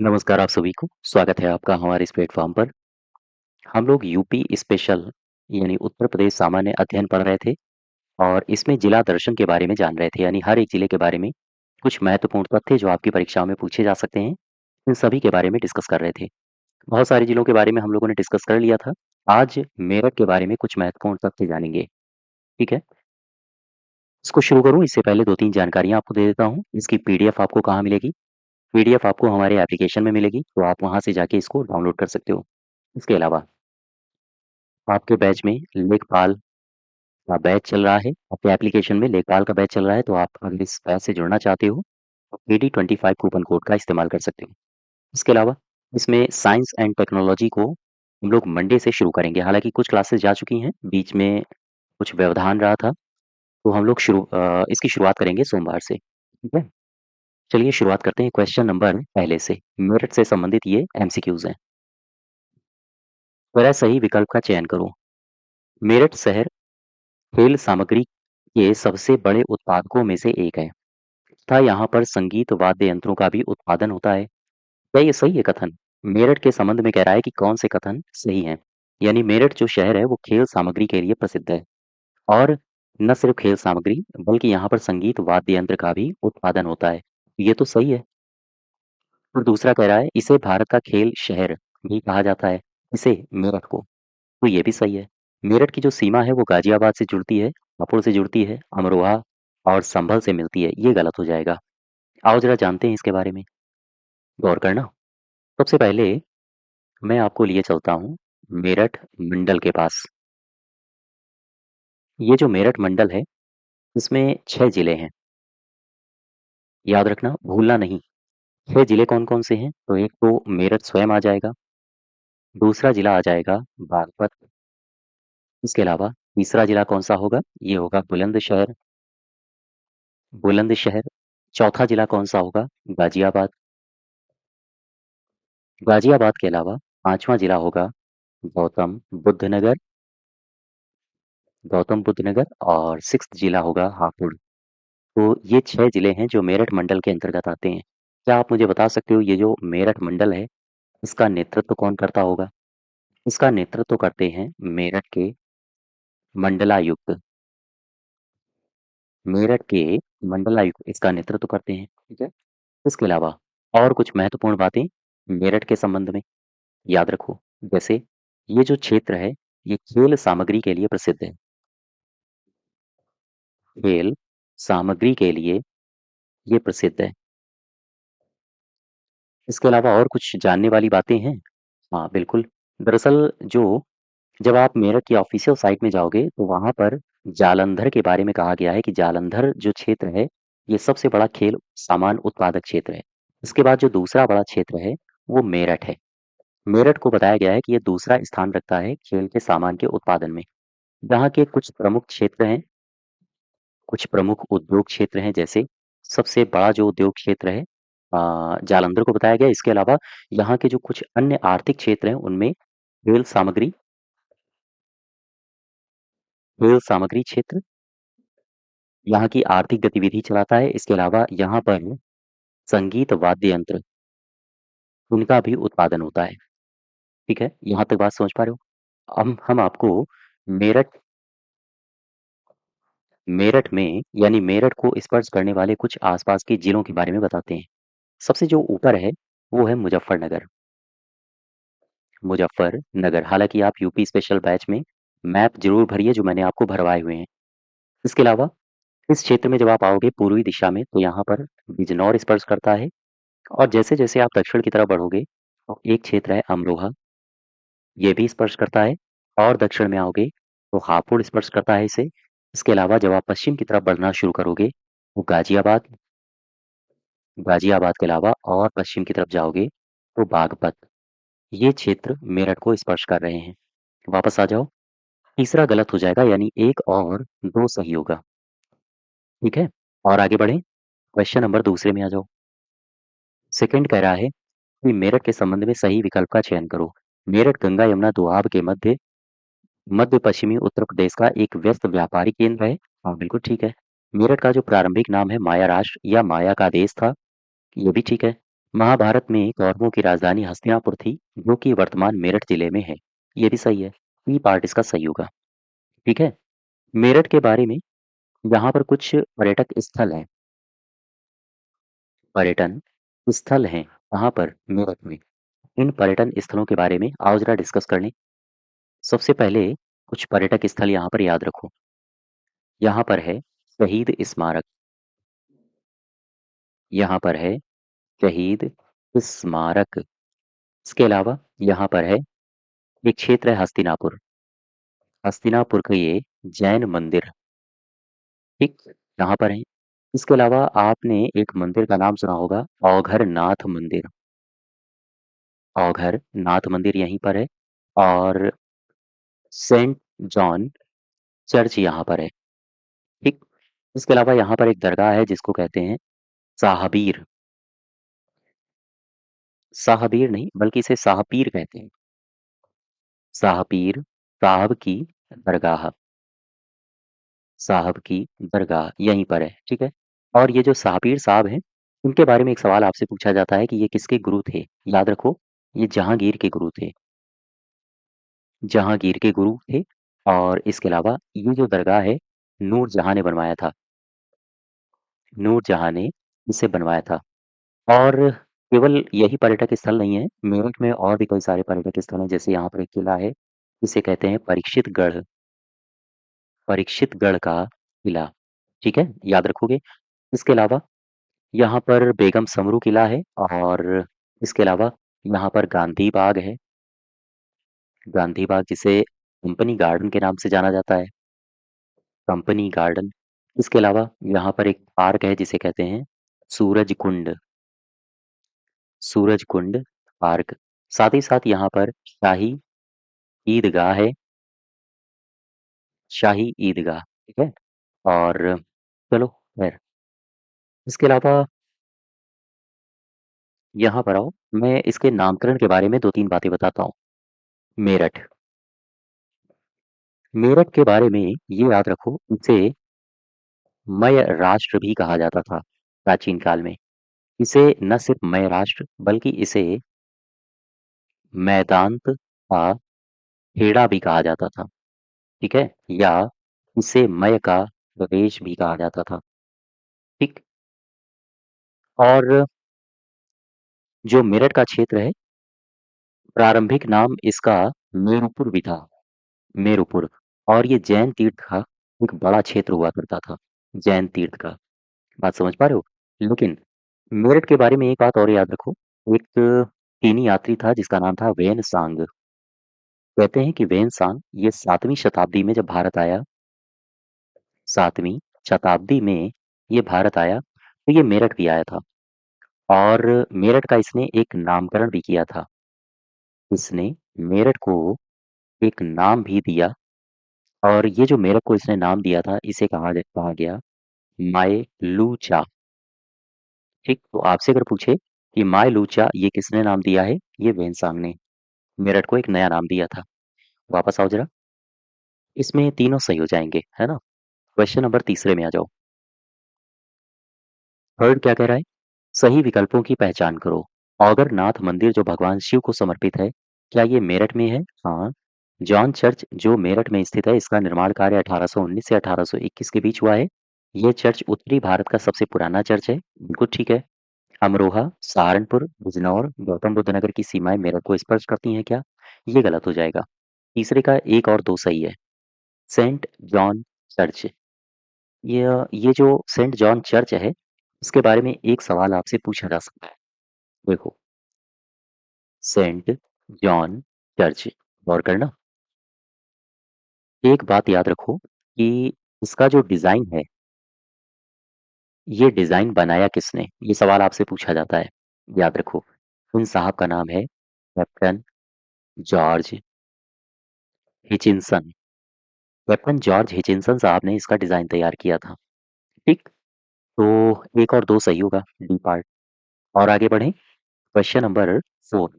नमस्कार आप सभी को, स्वागत है आपका हमारे इस प्लेटफ़ॉर्म पर। हम लोग यूपी स्पेशल यानी उत्तर प्रदेश सामान्य अध्ययन पढ़ रहे थे और इसमें जिला दर्शन के बारे में जान रहे थे, यानी हर एक जिले के बारे में कुछ महत्वपूर्ण तथ्य जो आपकी परीक्षाओं में पूछे जा सकते हैं, इन सभी के बारे में डिस्कस कर रहे थे। बहुत सारे जिलों के बारे में हम लोगों ने डिस्कस कर लिया था। आज मेरठ के बारे में कुछ महत्वपूर्ण तथ्य जानेंगे, ठीक है? इसको शुरू करूँ इससे पहले 2-3 जानकारियाँ आपको दे देता हूँ। इसकी पीडीएफ आपको कहाँ मिलेगी? पीडीएफ आपको हमारे एप्लीकेशन में मिलेगी, तो आप वहाँ से जाके इसको डाउनलोड कर सकते हो। इसके अलावा आपके बैच में लेखपाल का बैच चल रहा है, आपके एप्लीकेशन में लेखपाल का बैच चल रहा है, तो आप अगर इस बैच से जुड़ना चाहते हो, तो PD25 कूपन कोड का इस्तेमाल कर सकते हो। इसके अलावा इसमें साइंस एंड टेक्नोलॉजी को हम लोग मंडे से शुरू करेंगे, हालाँकि कुछ क्लासेस जा चुकी हैं, बीच में कुछ व्यवधान रहा था, तो हम लोग इसकी शुरुआत करेंगे सोमवार से, ठीक है? चलिए शुरुआत करते हैं क्वेश्चन नंबर पहले से, मेरिट से संबंधित ये एमसीक्यूज़ हैं। मेरा सही विकल्प का चयन करो। मेरठ शहर खेल सामग्री के सबसे बड़े उत्पादकों में से एक है तथा यहाँ पर संगीत वाद्य यंत्रों का भी उत्पादन होता है। क्या ये सही है कथन? मेरठ के संबंध में कह रहा है कि कौन से कथन सही हैं। यानी मेरठ जो शहर है वो खेल सामग्री के लिए प्रसिद्ध है और न सिर्फ खेल सामग्री बल्कि यहाँ पर संगीत वाद्य यंत्र का भी उत्पादन होता है। ये तो सही है। और दूसरा कह रहा है इसे भारत का खेल शहर भी कहा जाता है। इसे मेरठ को, तो ये भी सही है। मेरठ की जो सीमा है वो गाजियाबाद से जुड़ती है, हापुड़ से जुड़ती है, अमरोहा और संभल से मिलती है। ये गलत हो जाएगा। आओ ज़रा जानते हैं इसके बारे में, गौर करना। सबसे पहले मैं आपको लिए चलता हूँ मेरठ मंडल के पास। ये जो मेरठ मंडल है, इसमें 6 जिले हैं। याद रखना, भूलना नहीं। 6 जिले कौन-कौन से हैं? तो एक तो मेरठ स्वयं आ जाएगा, दूसरा जिला आ जाएगा बागपत, इसके अलावा तीसरा जिला कौन-सा होगा? ये होगा बुलंदशहर, चौथा जिला कौन-सा होगा? गाज़ियाबाद, गाज़ियाबाद के अलावा 5वां जिला होगा गौतम बुद्ध नगर, और 6th जिला होगा हापुड़। तो ये 6 जिले हैं जो मेरठ मंडल के अंतर्गत आते हैं। क्या आप मुझे बता सकते हो ये जो मेरठ मंडल है, इसका नेतृत्व कौन करता होगा? इसका नेतृत्व करते हैं मेरठ के मंडलायुक्त। मेरठ के मंडलायुक्त इसका नेतृत्व करते हैं, ठीक है? इसके अलावा और कुछ महत्वपूर्ण बातें मेरठ के संबंध में याद रखो। जैसे ये जो क्षेत्र है, ये खेल सामग्री के लिए प्रसिद्ध है। खेल सामग्री के लिए ये प्रसिद्ध है। इसके अलावा और कुछ जानने वाली बातें हैं? हाँ, बिल्कुल। दरअसल जब आप मेरठ की ऑफ़िशियल साइट में जाओगे, तो वहाँ पर जालंधर के बारे में कहा गया है कि जालंधर जो क्षेत्र है, ये सबसे बड़ा खेल सामान उत्पादक क्षेत्र है। इसके बाद जो दूसरा बड़ा क्षेत्र है, वो मेरठ है। मेरठ को बताया गया है कि ये दूसरा स्थान रखता है खेल के सामान के उत्पादन में। यहाँ के कुछ प्रमुख क्षेत्र हैं, कुछ प्रमुख उद्योग क्षेत्र हैं, जैसे सबसे बड़ा जो उद्योग क्षेत्र है जालंधर को बताया गया है। इसके अलावा यहाँ के जो कुछ अन्य आर्थिक क्षेत्र हैं, उनमें खेल सामग्री क्षेत्र यहाँ की आर्थिक गतिविधि चलाता है। इसके अलावा यहाँ पर संगीत वाद्य यंत्र, उनका भी उत्पादन होता है। ठीक है? यहाँ तक बात समझ पा रहे हो? हम आपको मेरठ मेरठ में यानी मेरठ को स्पर्श करने वाले कुछ आस-पास के जिलों के बारे में बताते हैं। सबसे जो ऊपर है, वो है मुज़फ्फरनगर। मुज़फ्फरनगर, हालाँकि आप यूपी स्पेशल बैच में मैप ज़रूर भरिए जो मैंने आपको भरवाए हुए हैं। इसके अलावा इस क्षेत्र में जब आप आओगे पूर्वी दिशा में, तो यहाँ पर बिजनौर स्पर्श करता है और जैसे-जैसे आप दक्षिण की तरफ बढ़ोगे, तो एक क्षेत्र है अमरोहा, ये भी स्पर्श करता है और दक्षिण में आओगे, तो हापुड़ स्पर्श करता है इसे। इसके अलावा जब आप पश्चिम की तरफ बढ़ना शुरू करोगे, तो गाज़ियाबाद के अलावा और पश्चिम की तरफ जाओगे, तो बागपत, ये क्षेत्र मेरठ को स्पर्श कर रहे हैं। वापस आ जाओ, तीसरा गलत हो जाएगा यानी 1 और 2 सही होगा, ठीक है? और आगे बढ़ें, क्वेश्चन नंबर दूसरे में आ जाओ। सेकंड कह रहा है कि मेरठ के संबंध में सही विकल्प का चयन करो। मेरठ गंगा यमुना दोआब के मध्य पश्चिमी उत्तर प्रदेश का एक व्यस्त व्यापारी केंद्र है। हाँ, बिल्कुल ठीक है। मेरठ का जो प्रारंभिक नाम है माया राष्ट्र या माया का देश था, ये भी ठीक है। महाभारत में कौरवों की राजधानी हस्तिनापुर थी, जो कि वर्तमान मेरठ जिले में है। ये भी सही है। ई पार्ट इसका सही होगा। ठीक है। मेरठ के बारे में यहाँ पर कुछ पर्यटक स्थल हैं। पर्यटन स्थल हैं कहाँ पर? मेरठ में। इन पर्यटन स्थलों के बारे में आओ जरा डिस्कस कर लें। सबसे पहले कुछ पर्यटक स्थल यहाँ पर याद रखो। यहाँ पर है शहीद स्मारक। यहाँ पर है शहीद स्मारक। इसके अलावा यहाँ पर है एक क्षेत्र है हस्तिनापुर। हस्तिनापुर का ये जैन मंदिर, ठीक, यहाँ पर है। इसके अलावा आपने एक मंदिर का नाम सुना होगा, औघर नाथ मंदिर। औघर नाथ मंदिर यहीं पर है। और सेंट जॉन चर्च यहाँ पर है। ठीक। इसके अलावा यहाँ पर एक दरगाह है जिसको कहते हैं साहबीर। साहबीर नहीं बल्कि इसे साहपीर कहते हैं। साहपीर साहब की दरगाह। साहब की दरगाह यहीं पर है, ठीक है। और ये जो साहपीर साहब हैं, इनके बारे में एक सवाल आपसे पूछा जाता है कि ये किसके गुरु थे? याद रखो, ये जहांगीर के गुरु थे। जहांगीर के गुरु थे। और इसके अलावा ये जो दरगाह है, नूरजहाँ ने बनवाया था। नूरजहाँ ने इसे बनवाया था। और केवल यही पर्यटक स्थल नहीं है, मेरठ में और भी कई सारे पर्यटक स्थल हैं, जैसे यहाँ पर एक किला है, जिसे कहते हैं परीक्षितगढ़। परीक्षितगढ़ का किला, ठीक है, याद रखोगे। इसके अलावा यहाँ पर बेगम समरू किला है। और इसके अलावा यहाँ पर गांधी बाग है। गांधी बाग जिसे कंपनी गार्डन के नाम से जाना जाता है। Company garden. इसके अलावा यहाँ पर एक पार्क है जिसे कहते हैं सूरज कुंड। सूरज कुंड पार्क। साथ ही साथ यहाँ पर शाही ईदगाह है। शाही ईदगाह, ठीक है। और चलो खैर, इसके अलावा यहाँ पर आओ, मैं इसके नामकरण के बारे में 2-3 बातें बताता हूँ। मेरठ। मेरठ के बारे में ये याद रखो, इसे मय राष्ट्र भी कहा जाता था प्राचीन काल में। इसे न सिर्फ मय राष्ट्र बल्कि इसे मैदांत का खेड़ा भी कहा जाता था, ठीक है। या इसे मय का प्रदेश भी कहा जाता था, ठीक। और जो मेरठ का क्षेत्र है, प्रारंभिक नाम इसका मेरुपुर भी था। मेरुपुर। और ये जैन तीर्थ का एक बड़ा क्षेत्र हुआ करता था। जैन तीर्थ का। बात समझ पा रहे हो? लेकिन मेरठ के बारे में एक बात और याद रखो। एक चीनी यात्री था जिसका नाम था वेन सांग। कहते हैं कि वेन सांग ये 7वीं शताब्दी में जब भारत आया, 7वीं शताब्दी में ये भारत आया, तो ये मेरठ भी आया था। और मेरठ का इसने एक नामकरण भी किया था। इसने मेरठ को एक नाम भी दिया। और ये जो मेरठ को इसने नाम दिया था, इसे कहा गया माए लूचा। ठीक, तो आपसे अगर पूछे कि माए लूचा ये किसने नाम दिया है, ये वेनसांग ने मेरठ को एक नया नाम दिया था। वापस आओ जरा, इसमें तीनों सही हो जाएंगे, है ना। क्वेश्चन नंबर तीसरे में आ जाओ। थर्ड क्या कह रहा है? सही विकल्पों की पहचान करो। औगरनाथ मंदिर जो भगवान शिव को समर्पित है, क्या ये मेरठ में है? हाँ। जॉन चर्च जो मेरठ में स्थित है, इसका निर्माण कार्य 1819 से 1821 के बीच हुआ है। ये चर्च उत्तरी भारत का सबसे पुराना चर्च है। बिल्कुल ठीक है। अमरोहा, सहारनपुर, बिजनौर, गौतम बुद्ध नगर की सीमाएं मेरठ को स्पर्श करती हैं क्या? ये गलत हो जाएगा। तीसरे का एक और दो सही है। Saint John church. ये जो सेंट जॉन चर्च है, इसके बारे में एक सवाल आपसे पूछा जा सकता है। देखो, सेंट जॉन चर्च, गौर करना। एक बात याद रखो कि इसका जो डिजाइन है, ये डिजाइन बनाया किसने? ये सवाल आपसे पूछा जाता है। याद रखो, उन साहब का नाम है कैप्टन जॉर्ज हिचिंसन। कैप्टन जॉर्ज हिचिंसन साहब ने इसका डिजाइन तैयार किया था। ठीक। तो एक और दो सही होगा, डी पार्ट। और आगे बढ़े। Question number 4।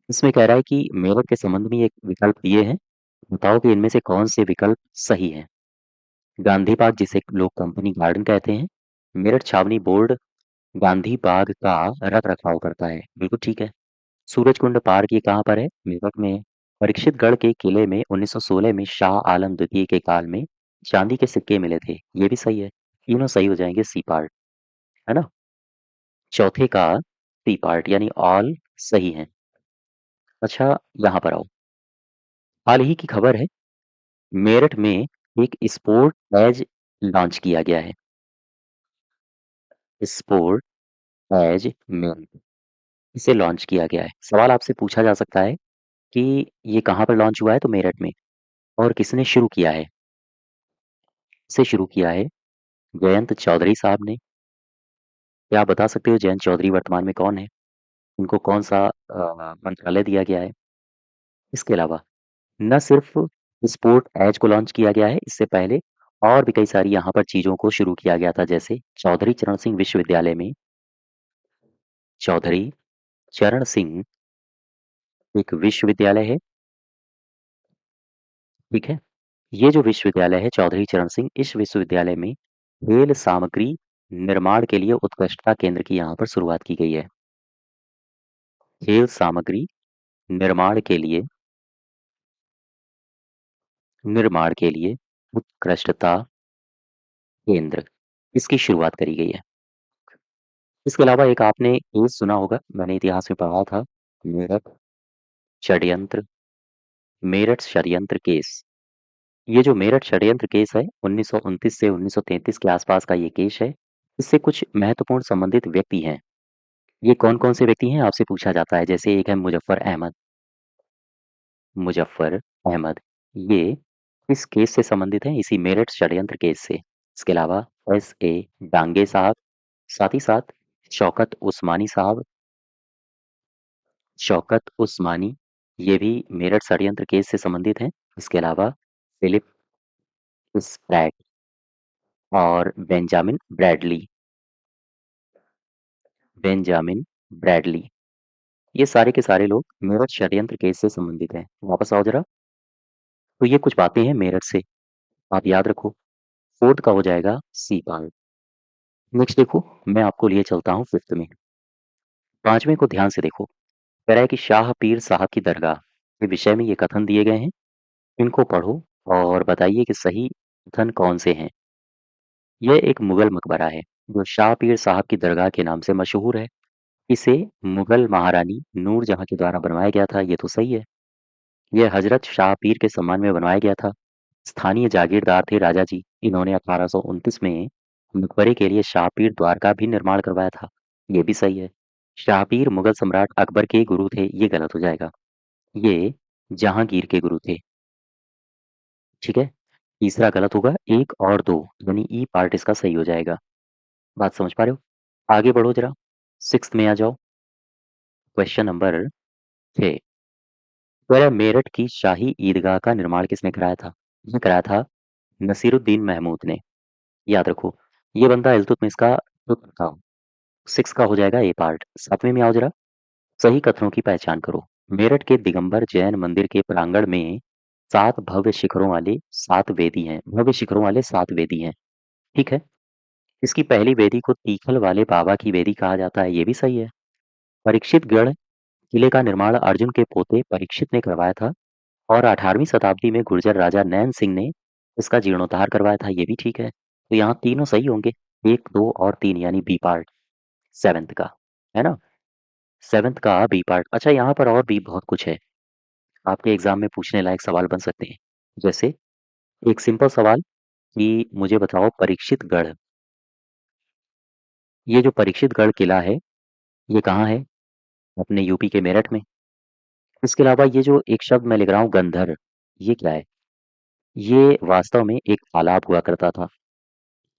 इसमें कह रहा है कि मेरठ के संबंध में एक विकल्प दिए हैं, बताओ कि इनमें से कौन से विकल्प सही हैं। गांधी पार्क जिसे लोग कंपनी गार्डन कहते हैं, मेरठ छावनी बोर्ड, गांधी बाग का रख रखाव करता है? बिल्कुल ठीक है। सूरजकुंड पार्क ये कहाँ पर है? मेरठ में। परीक्षितगढ़ के किले में 1916 में शाह आलम द्वितीय के काल में चांदी के सिक्के मिले थे। ये भी सही है। तीनों सही हो जाएंगे सी पार्ट, है ना? चौथे का सी पार्ट यानी ऑल सही है। अच्छा, यहाँ पर आओ। हाल ही की खबर है, मेरठ में एक स्पोर्ट एज लॉन्च किया गया है। स्पोर्ट एज मेरठ, इसे लॉन्च किया गया है। सवाल आपसे पूछा जा सकता है कि ये कहाँ पर लॉन्च हुआ है? तो मेरठ में। और किसने शुरू किया है? इसे शुरू किया है जयंत चौधरी साहब ने। क्या आप बता सकते हो जयंत चौधरी वर्तमान में कौन है? उनको कौन-सा मंत्रालय दिया गया है? इसके अलावा न सिर्फ स्पोर्ट एज को लॉन्च किया गया है, इससे पहले और भी कई सारी यहाँ पर चीज़ों को शुरू किया गया था, जैसे चौधरी चरण सिंह विश्वविद्यालय में चौधरी चरण सिंह एक विश्वविद्यालय है, ठीक है? ये जो विश्वविद्यालय है चौधरी चरण सिंह, इस विश्वविद्यालय में खेल सामग्री निर्माण के लिए उत्कृष्टता केंद्र की यहाँ पर शुरुआत की गई है। खेल सामग्री निर्माण के लिए उत्कृष्टता केंद्र, इसकी शुरुआत करी गई है। इसके अलावा एक आपने केस सुना होगा, मैंने इतिहास में पढ़ा था, मेरठ षड्यंत्र मेरठ षड्यंत्र केस। ये जो मेरठ षड्यंत्र केस है, 1929 से 1933 के आसपास का ये केस है। इससे कुछ महत्वपूर्ण संबंधित व्यक्ति हैं। ये कौन-कौन से व्यक्ति हैं आपसे पूछा जाता है, जैसे एक है मुज़फ़्फ़र अहमद, ये किस केस से संबंधित हैं? इसी मेरठ षड्यंत्र केस से। इसके अलावा एस.ए. डांगे साहब, साथ ही साथ शौकत उस्मानी, ये भी मेरठ षड्यंत्र केस से संबंधित हैं। इसके अलावा फिलिप स्प्रैट और बेंजामिन ब्रैडली, ये सारे के सारे लोग मेरठ षड्यंत्र केस से संबंधित हैं। वापस आओ ज़रा। तो ये कुछ बातें हैं मेरठ से, आप याद रखो। 4th का हो जाएगा सी पार्ट। नेक्स्ट देखो, मैं आपको लिए चलता हूँ 5th में। 5वें को ध्यान से देखो। कह रहा है कि शाह पीर साहब की दरगाह के विषय में ये कथन दिए गए हैं। इनको पढ़ो और बताइए कि सही कथन कौन से हैं। यह एक मुगल मकबरा है, जो शाह पीर साहब की दरगाह के नाम से मशहूर है। इसे मुगल महारानी नूरजहाँ के द्वारा बनवाया गया था, ये तो सही है। यह हज़रत शाह पीर के सम्मान में बनवाया गया था। स्थानीय जागीरदार थे राजा जी, इन्होंने 1829 में मकबरे के लिए शाहपीर द्वार का भी निर्माण करवाया था, ये भी सही है। शाहपीर मुगल सम्राट अकबर के गुरु थे, ये गलत हो जाएगा। ये जहांगीर के गुरु थे, ठीक है? तीसरा गलत होगा, 1 और 2 यानी ई पार्ट इसका सही हो जाएगा। बात समझ पा रहे हो? आगे बढ़ो जरा, 6th में आ जाओ। क्वेश्चन नंबर 6, वह मेरठ की शाही ईदगाह का निर्माण किसने कराया था? ये कराया था नसीरुद्दीन महमूद ने। याद रखो, ये बंदा इल्तुतमिश का पुत्र था। 6 का हो जाएगा ए पार्ट। 7वें में आओ जरा। सही कथनों की पहचान करो। मेरठ के दिगंबर जैन मंदिर के प्रांगण में 7 भव्य शिखरों वाले 7 वेदी हैं। भव्य शिखरों वाले 7 वेदी हैं, ठीक है? इसकी पहली वेदी को तीखल वाले बाबा की वेदी कहा जाता है, ये भी सही है। परीक्षितगढ़ किले का निर्माण अर्जुन के पोते परीक्षित ने करवाया था और 18वीं शताब्दी में गुर्जर राजा नैन सिंह ने इसका जीर्णोद्धार करवाया था, ये भी ठीक है। तो यहाँ तीनों सही होंगे, 1, 2 और 3 यानी बी पार्ट 7th का, है ना? 7th का बी पार्ट। अच्छा, यहाँ पर और भी बहुत कुछ है, आपके एग्ज़ाम में पूछने लायक सवाल बन सकते हैं। जैसे एक सिंपल सवाल कि मुझे बताओ परीक्षितगढ़, ये जो परीक्षितगढ़ किला है, ये कहाँ है? अपने यूपी के मेरठ में। इसके अलावा ये जो एक शब्द मैं लिख रहा हूँ गंधर, ये क्या है? ये वास्तव में एक तालाब हुआ करता था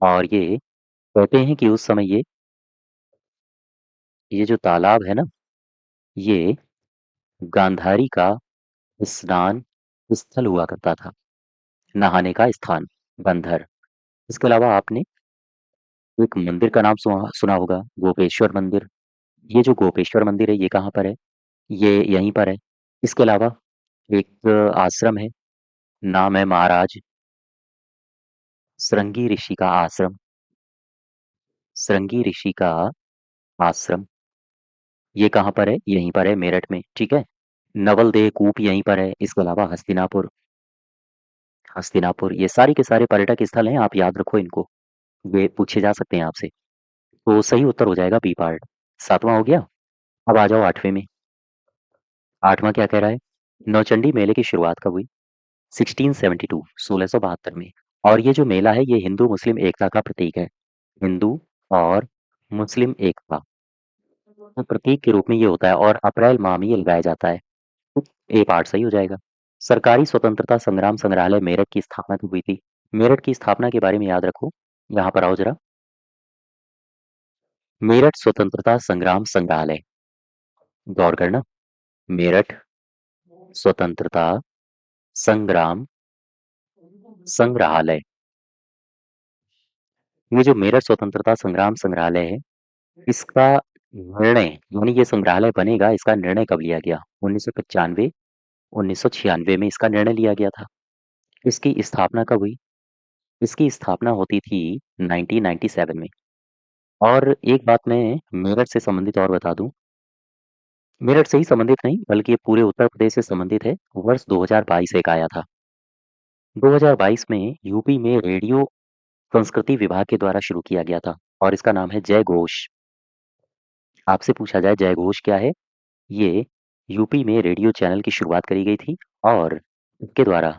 और ये कहते हैं कि उस समय ये जो तालाब है ना, ये गांधारी का स्नान स्थल हुआ करता था, नहाने का स्थान, गंधर। इसके अलावा आपने एक मंदिर का नाम सुना होगा, गोपेश्वर मंदिर। ये जो गोपेश्वर मंदिर है, ये कहाँ पर है? ये यहीं पर है। इसके अलावा एक आश्रम है, नाम है महाराज श्रृंगी ऋषि का आश्रम, श्रृंगी ऋषि का आश्रम, ये कहाँ पर है? यहीं पर है मेरठ में, ठीक है? नवलदेह कूप यहीं पर है, इसके अलावा हस्तिनापुर, हस्तिनापुर ये सारे के सारे पर्यटक स्थल हैं, आप याद रखो इनको, ये पूछे जा सकते हैं आपसे। तो सही उत्तर हो जाएगा बी पार्ट। 7वां हो गया, अब आ जाओ 8वें में। 8वां क्या कह रहा है? नौचंडी मेले की शुरुआत कब हुई? 1672 1672 में। और ये जो मेला है ये हिंदू मुस्लिम एकता का प्रतीक है। हिंदू और मुस्लिम एकता के प्रतीक के रूप में ये होता है और अप्रैल माह में ये लगाया जाता है। ए पार्ट सही हो जाएगा। सरकारी स्वतंत्रता संग्राम संग्रहालय मेरठ की स्थापना कब हुई थी? मेरठ की स्थापना के बारे में याद रखो। यहाँ पर आओ जरा। मेरठ स्वतंत्रता संग्राम संग्रहालय, गौर करना। मेरठ स्वतंत्रता संग्राम संग्रहालय, ये जो मेरठ स्वतंत्रता संग्राम संग्रहालय है, इसका निर्णय यानी ये संग्रहालय बनेगा, इसका निर्णय कब लिया गया? 1995 1996 में इसका निर्णय लिया गया था। इसकी स्थापना कब हुई? इसकी स्थापना होती थी 1997 में। और एक बात मैं मेरठ से संबंधित और बता दूं, मेरठ से ही संबंधित नहीं बल्कि ये पूरे उत्तर प्रदेश से संबंधित है। वर्ष 2022 एक आया था। 2022 में यूपी में रेडियो संस्कृति विभाग के द्वारा शुरू किया गया था और इसका नाम है जय घोष। आपसे पूछा जाए जय घोष क्या है? ये यूपी में रेडियो चैनल की शुरुआत करी गई थी और इसके द्वारा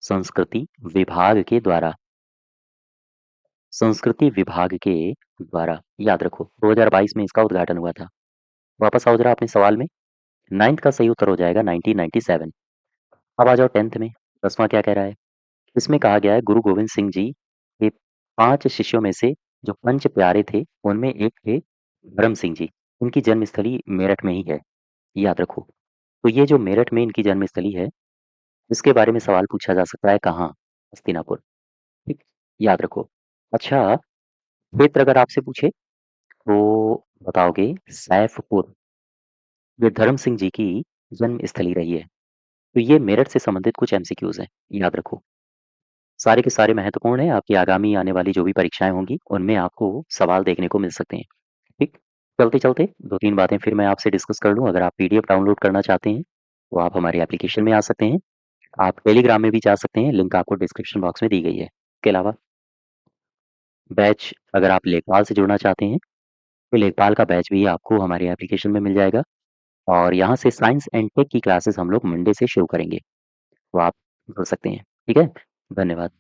संस्कृति विभाग के द्वारा संस्कृति विभाग के द्वारा, याद रखो 2022 में इसका उद्घाटन हुआ था। वापस आओ जरा अपने सवाल में। 9th का सही उत्तर हो जाएगा 1997। अब आ जाओ 10th में। 10वां क्या कह रहा है? इसमें कहा गया है गुरु गोविंद सिंह जी के 5 शिष्यों में से जो पंच प्यारे थे उनमें एक थे धर्म सिंह जी। इनकी जन्मस्थली मेरठ में ही है, याद रखो। तो ये जो मेरठ में इनकी जन्मस्थली है, इसके बारे में सवाल पूछा जा सकता है कहाँ? हस्तिनापुर, ठीक, याद रखो। अच्छा, क्षेत्र अगर आपसे पूछे तो बताओगे सैफपुर, ये धर्म सिंह जी की जन्मस्थली रही है। तो ये मेरठ से संबंधित कुछ एमसीक्यूज हैं, याद रखो। सारे के सारे महत्वपूर्ण हैं, आपकी आगामी आने वाली जो भी परीक्षाएं होंगी उनमें आपको सवाल देखने को मिल सकते हैं। ठीक, चलते चलते दो तीन बातें फिर मैं आपसे डिस्कस कर लूँ। अगर आप पीडीएफ डाउनलोड करना चाहते हैं तो आप हमारे एप्लीकेशन में आ सकते हैं। आप टेलीग्राम में भी जा सकते हैं, लिंक आपको डिस्क्रिप्शन बॉक्स में दी गई है। इसके अलावा बैच अगर आप लेखपाल से जुड़ना चाहते हैं तो लेखपाल का बैच भी आपको हमारे एप्लीकेशन में मिल जाएगा। और यहाँ से साइंस एंड टेक की क्लासेस हम लोग मंडे से शुरू करेंगे, तो आप जुड़ सकते हैं। ठीक है, धन्यवाद।